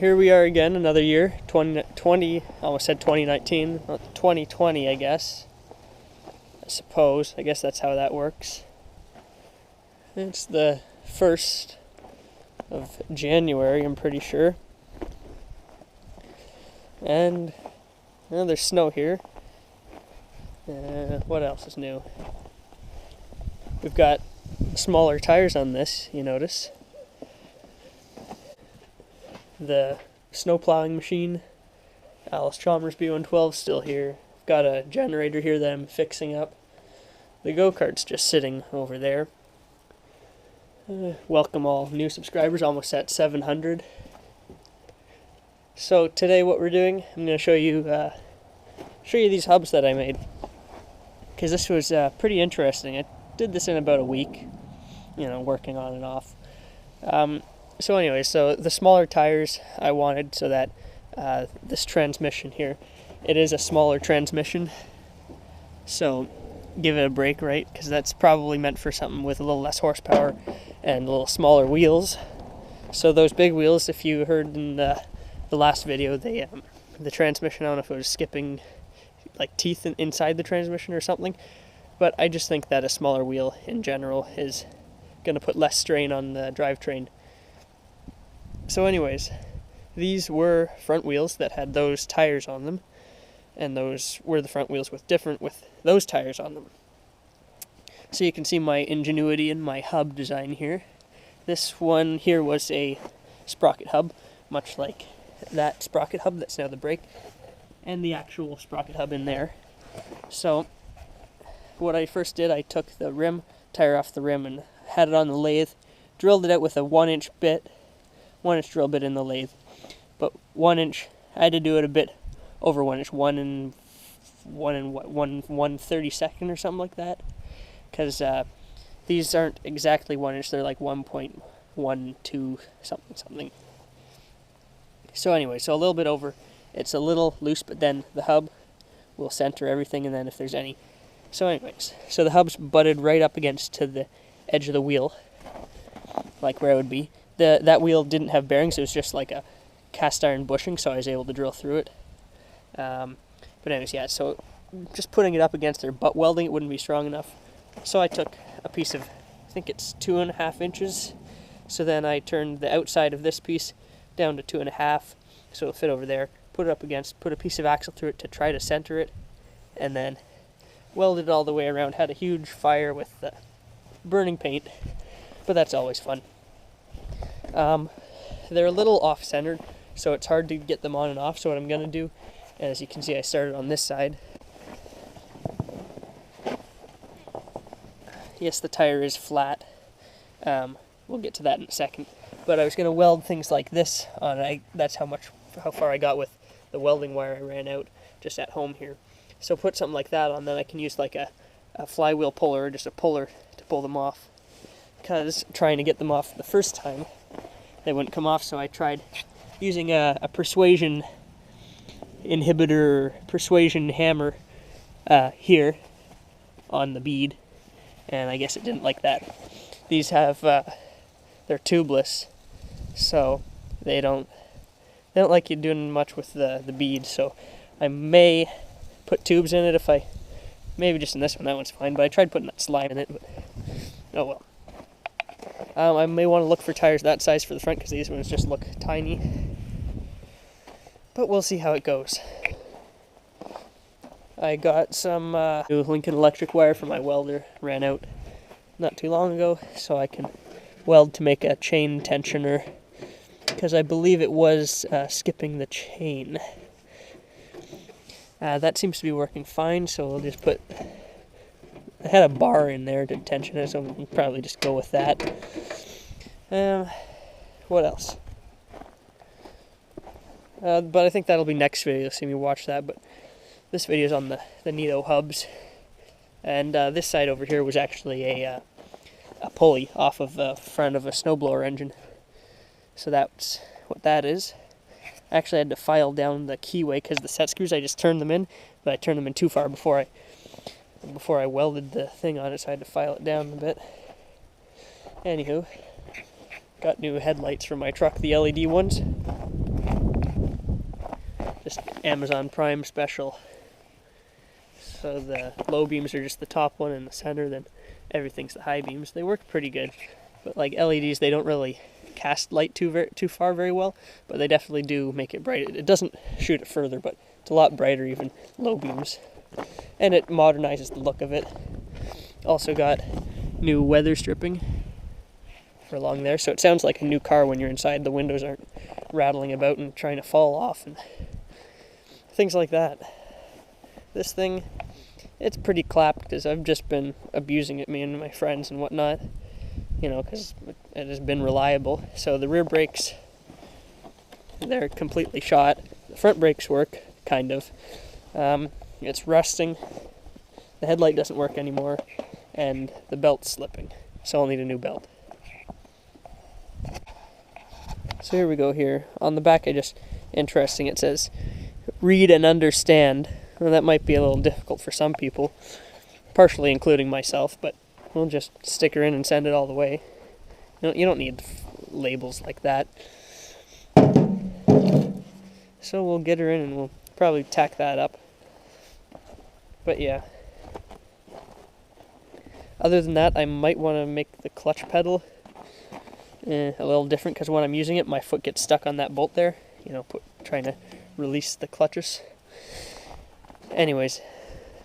here we are again, another year, 2020, almost said 2019, 2020 I guess, I suppose, I guess that's how that works. It's the 1st of January, I'm pretty sure, and there's snow here. What else is new? We've got smaller tires on this, you notice. The snow plowing machine, Alice Chalmers B112, still here. Got a generator here that I'm fixing up. The go-kart's just sitting over there. Welcome all new subscribers, almost at 700. So today what we're doing, I'm going to show you these hubs that I made, because this was pretty interesting. I did this in about a week, working on and off. So anyway, so the smaller tires I wanted so that this transmission here, it is a smaller transmission, so give it a break, right? Because that's probably meant for something with a little less horsepower and a little smaller wheels. So those big wheels, if you heard in the last video, the transmission, I don't know if it was skipping like teeth inside the transmission or something, but I just think that a smaller wheel in general is going to put less strain on the drivetrain. So anyways, these were front wheels that had those tires on them, and those were the front wheels with those tires on them. So you can see my ingenuity in my hub design here. This one here was a sprocket hub, much like that sprocket hub that's now the brake, and the actual sprocket hub in there. So what I first did, I took the tire off the rim and had it on the lathe, drilled it out with a 1-inch bit, 1-inch drill bit in the lathe, but 1 inch, I had to do it a bit over 1 inch, 1/32 or something like that, because these aren't exactly 1 inch, they're like 1.12 something. So anyway, so a little bit over, it's a little loose, but then the hub will center everything, and then if there's any. So anyways, so the hub's butted right up against to the edge of the wheel, like where it would be. That wheel didn't have bearings, it was just like a cast iron bushing, so I was able to drill through it. But anyways, yeah, so just putting it up against there, butt welding it wouldn't be strong enough. So I took a piece of, I think it's 2.5 inches, so then I turned the outside of this piece down to 2.5, so it'll fit over there, put it up against, put a piece of axle through it to try to center it, and then welded it all the way around. Had a huge fire with the burning paint, but that's always fun. They're a little off-centered, so it's hard to get them on and off. So what I'm going to do, as you can see, I started on this side. Yes, the tire is flat. We'll get to that in a second. But I was going to weld things like this on. That's how far I got with the welding wire I ran out just at home here. So put something like that on, then I can use like a flywheel puller or just a puller to pull them off. Because trying to get them off the first time, they wouldn't come off, so I tried using a persuasion inhibitor, persuasion hammer here on the bead, and I guess it didn't like that. These have, they're tubeless, so they don't like you doing much with the bead, so I may put tubes in it maybe just in this one, that one's fine, but I tried putting that slime in it, but oh well. I may want to look for tires that size for the front, because these ones just look tiny. But we'll see how it goes. I got some new Lincoln electric wire for my welder. Ran out not too long ago, so I can weld to make a chain tensioner, because I believe it was skipping the chain. That seems to be working fine, so we'll just put... I had a bar in there to tension it, so we'll probably just go with that. What else? But I think that'll be next video. You'll see me watch that. But this video is on the Neato hubs, and this side over here was actually a pulley off of the front of a snowblower engine. So that's what that is. I actually had to file down the keyway because the set screws, I just turned them in, but I turned them in too far before I welded the thing on it, so I had to file it down a bit. Anywho, got new headlights for my truck, the LED ones. Amazon Prime special. So the low beams are just the top one in the center, then everything's the high beams. They work pretty good, but like LEDs, they don't really cast light too far very well, but they definitely do make it bright. It doesn't shoot it further, but it's a lot brighter, even low beams. And it modernizes the look of it. Also got new weather stripping for along there, so it sounds like a new car when you're inside. The windows aren't rattling about and trying to fall off and things like that. This thing, it's pretty clapped because I've just been abusing it, me and my friends and whatnot, you know, because it has been reliable. So the rear brakes, they're completely shot. The front brakes work, kind of. It's rusting. The headlight doesn't work anymore, and the belt's slipping, so I'll need a new belt. So here we go here. On the back, interesting, it says, read and understand. Well, that might be a little difficult for some people, partially including myself, but we'll just stick her in and send it all the way. You don't need labels like that. So we'll get her in and we'll probably tack that up. But yeah. Other than that, I might want to make the clutch pedal a little different, because when I'm using it, my foot gets stuck on that bolt there, you know, trying to release the clutches. Anyways,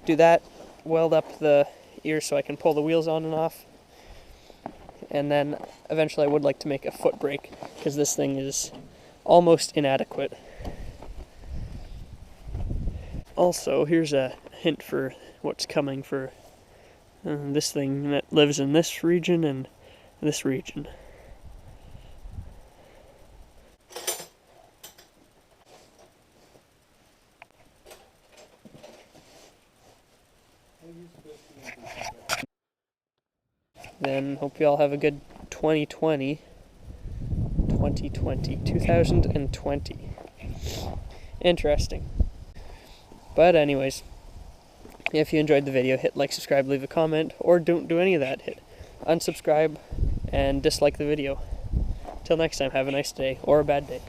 do that, weld up the ears so I can pull the wheels on and off, and then eventually I would like to make a foot brake, because this thing is almost inadequate. Also, here's a hint for what's coming for this thing that lives in this region and this region. Then hope you all have a good 2020. Interesting. But anyways, if you enjoyed the video, hit like, subscribe, leave a comment, or don't do any of that. Hit unsubscribe and dislike the video. Till next time, have a nice day, or a bad day.